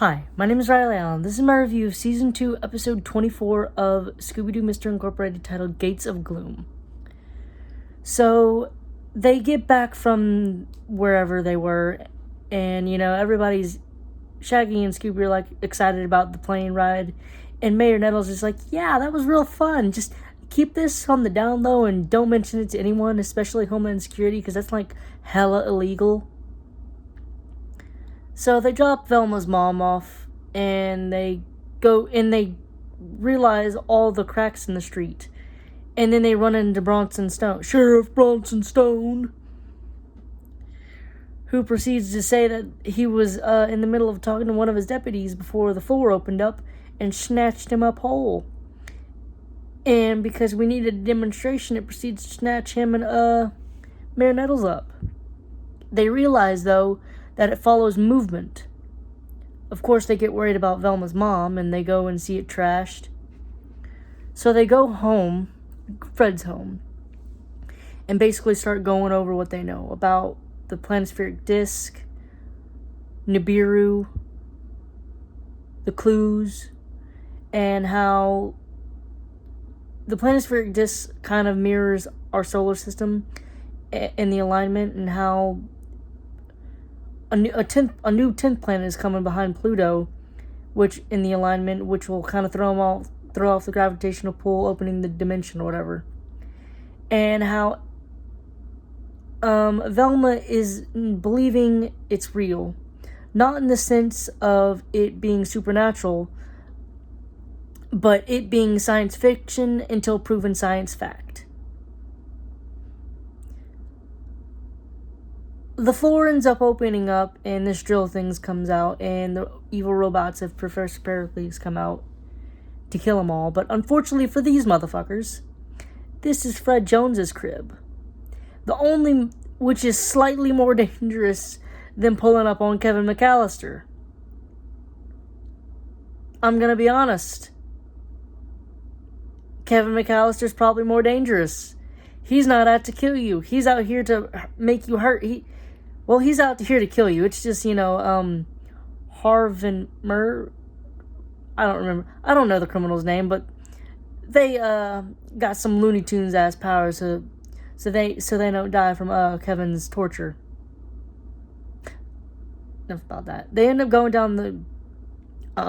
Hi, my name is Riley Allen. This is my review of Season 2, Episode 24 of Scooby-Doo Mystery Incorporated, titled Gates of Gloom. So, they get back from wherever they were, and, everybody's... Shaggy and Scooby are, excited about the plane ride, and Mayor Nettles is like, yeah, that was real fun. Just keep this on the down low and don't mention it to anyone, especially Homeland Security, because that's, hella illegal. So they drop Velma's mom off, and they go, and they realize all the cracks in the street. And then they run into Bronson Stone, Sheriff Bronson Stone, who proceeds to say that he was in the middle of talking to one of his deputies before the floor opened up and snatched him up whole. And because we needed a demonstration, it proceeds to snatch him and Mayor Nettles up. They realize, though, that it follows movement. Of course, they get worried about Velma's mom, and they go and see it trashed. So they go home, Fred's home, and basically start going over what they know about the planispheric disk, Nibiru, the clues, and how the planispheric disk kind of mirrors our solar system in the alignment, and how a new 10th planet is coming behind Pluto, which in the alignment, which will kind of throw off the gravitational pull, opening the dimension or whatever. And how Velma is believing it's real, not in the sense of it being supernatural, but it being science fiction until proven science fact. The floor ends up opening up, and this drill thing comes out, and the evil robots of Professor Pericles come out to kill them all. But unfortunately for these motherfuckers, this is Fred Jones's crib. Which is slightly more dangerous than pulling up on Kevin McAllister. I'm gonna be honest. Kevin McAllister's probably more dangerous. He's not out to kill you. He's out here to make you hurt. He's out here to kill you. It's just, Harvin Murr. I don't remember. I don't know the criminal's name, but they got some Looney Tunes ass powers, so they don't die from Kevin's torture. Enough about that. They end up going down the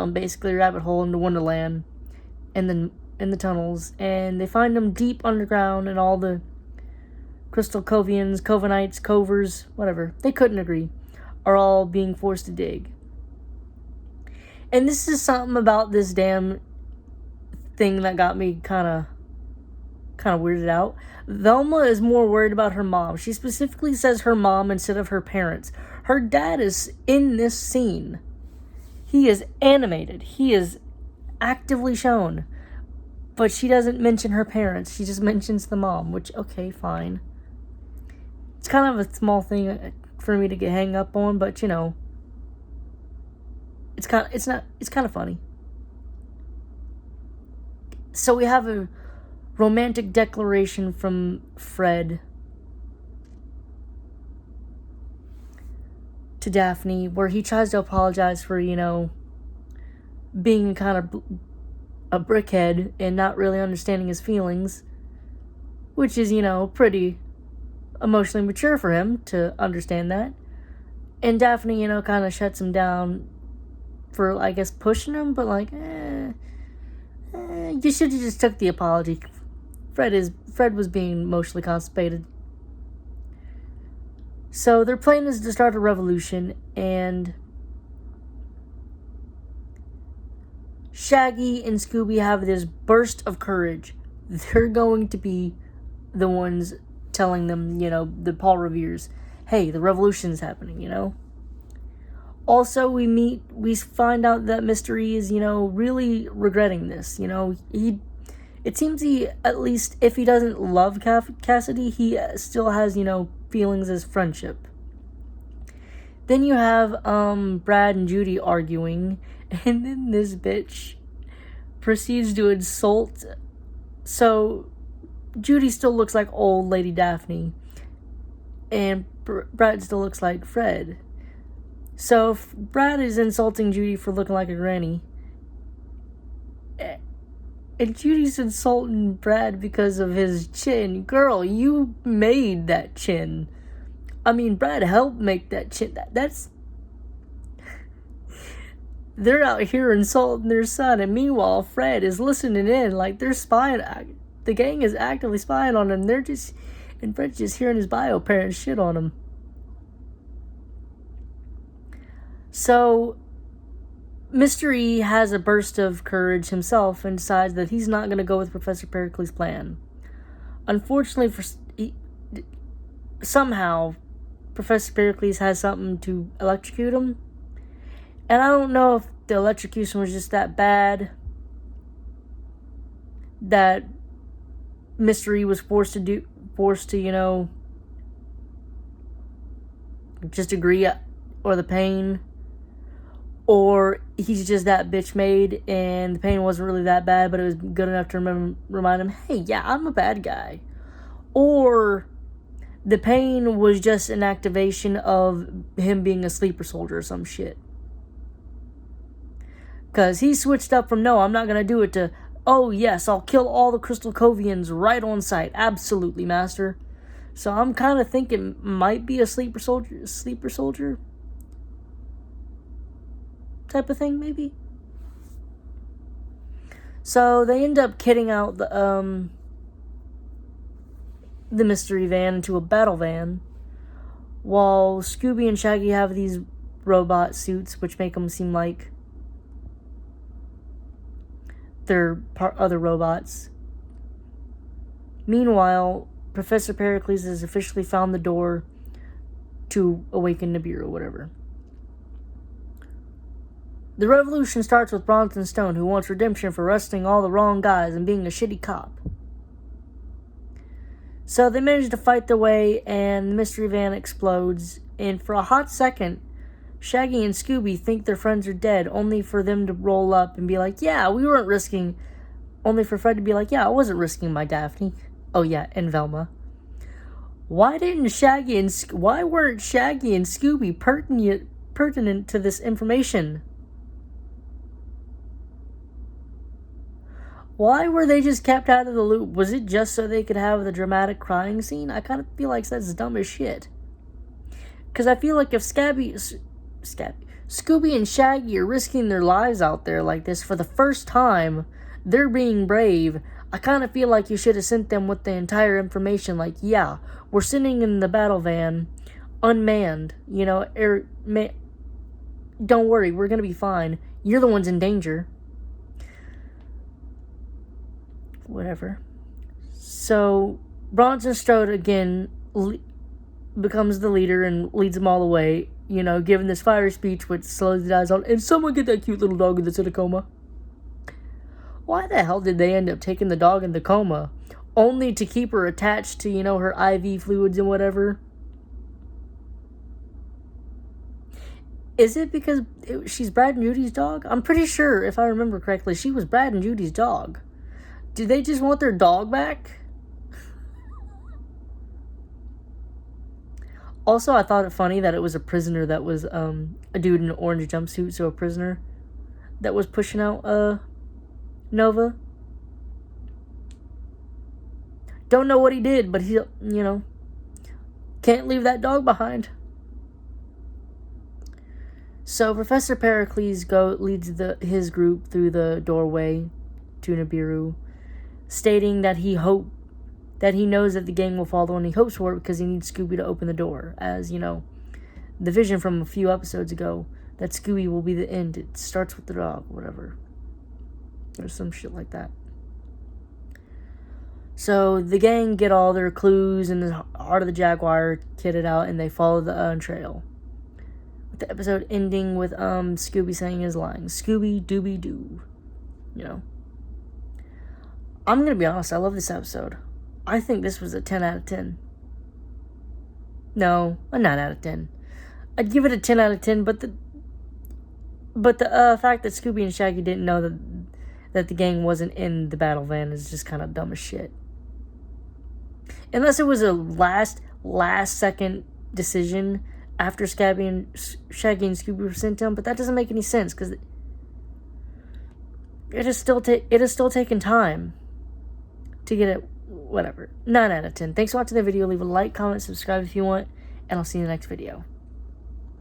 basically rabbit hole into Wonderland, and then in the tunnels, and they find them deep underground, and all the Crystal Covians, Covenites, Covers, whatever, they couldn't agree, are all being forced to dig. And this is something about this damn thing that got me kind of weirded out. Velma is more worried about her mom. She specifically says her mom instead of her parents. Her dad is in this scene. He is animated. He is actively shown. But she doesn't mention her parents. She just mentions the mom, which, okay, fine. It's kind of a small thing for me to get hung up on, but it's kind of funny. So we have a romantic declaration from Fred to Daphne, where he tries to apologize for, being kind of a brickhead and not really understanding his feelings, which is, pretty emotionally mature for him to understand that. And Daphne, kind of shuts him down for, I guess, pushing him, but you should have just took the apology. Fred was being emotionally constipated. So their plan is to start a revolution, and Shaggy and Scooby have this burst of courage. They're going to be the ones telling them, the Paul Revere's, hey, the revolution's happening, Also, we find out that Mystery is, really regretting this. It seems he, at least if he doesn't love Cassidy, he still has, feelings as friendship. Then you have Brad and Judy arguing, and then this bitch proceeds to insult. So Judy still looks like old Lady Daphne, and Brad still looks like Fred. So if Brad is insulting Judy for looking like a granny, and Judy's insulting Brad because of his chin. Girl, you made that chin. I mean, Brad helped make that chin. That's... They're out here insulting their son, and meanwhile, Fred is listening in like they're spying. The gang is actively spying on him. And Fred's just hearing his bio parents shit on him. So, Mr. E has a burst of courage himself and decides that he's not going to go with Professor Pericles' plan. Unfortunately, somehow, Professor Pericles has something to electrocute him. And I don't know if the electrocution was just that bad that Mr. E was forced to, you know, just agree, or the pain, or he's just that bitch made and the pain wasn't really that bad, but it was good enough to remind him, hey, yeah, I'm a bad guy. Or the pain was just an activation of him being a sleeper soldier or some shit. Because he switched up from, no, I'm not going to do it, to, oh, yes, I'll kill all the Crystal Covians right on sight. Absolutely, master. So I'm kind of thinking might be a sleeper soldier type of thing, maybe. So they end up kitting out the mystery van into a battle van, while Scooby and Shaggy have these robot suits, which make them seem like they're other robots. Meanwhile, Professor Pericles has officially found the door to awaken Nibiru, whatever. The revolution starts with Bronson Stone, who wants redemption for arresting all the wrong guys and being a shitty cop. So they manage to fight their way, and the mystery van explodes, and for a hot second, Shaggy and Scooby think their friends are dead, only for them to roll up and be like, yeah, we weren't risking... Only for Fred to be like, yeah, I wasn't risking my Daphne. Oh yeah, and Velma. Why weren't Shaggy and Scooby pertinent to this information? Why were they just kept out of the loop? Was it just so they could have the dramatic crying scene? I kind of feel like that's dumb as shit. Because I feel like if Scooby and Shaggy are risking their lives out there like this for the first time, they're being brave. I kind of feel like you should have sent them with the entire information. Like, yeah, we're sitting in the battle van, unmanned. You know, don't worry, we're going to be fine. You're the ones in danger. Whatever. So, Bronson Strode again becomes the leader and leads them all the way, you know, giving this fiery speech which slowly dies on, and someone get that cute little dog that's in a coma. Why the hell did they end up taking the dog in the coma? Only to keep her attached to, you know, her IV fluids and whatever? Is it because she's Brad and Judy's dog? I'm pretty sure, if I remember correctly, she was Brad and Judy's dog. Do they just want their dog back? Also, I thought it funny that it was a prisoner that was a dude in an orange jumpsuit, so a prisoner that was pushing out Nova. Don't know what he did, but he, you know, can't leave that dog behind. So Professor Pericles leads his group through the doorway to Nibiru, stating that he knows that the gang will follow and he hopes for it because he needs Scooby to open the door. As, you know, the vision from a few episodes ago, that Scooby will be the end. It starts with the dog, whatever. Or some shit like that. So the gang get all their clues in the heart of the Jaguar kitted out, and they follow the trail. With the episode ending with Scooby saying his line, Scooby-Dooby-Doo. You know. I'm going to be honest, I love this episode. I think this was a 10 out of 10. No, a 9 out of 10. I'd give it a 10 out of 10, but the fact that Scooby and Shaggy didn't know that the gang wasn't in the battle van is just kind of dumb as shit. Unless it was a last second decision after Shaggy and Scooby were sent to him, but that doesn't make any sense because it is still taken time to get it. Whatever. 9 out of 10. Thanks for watching the video. Leave a like, comment, subscribe if you want, and I'll see you in the next video.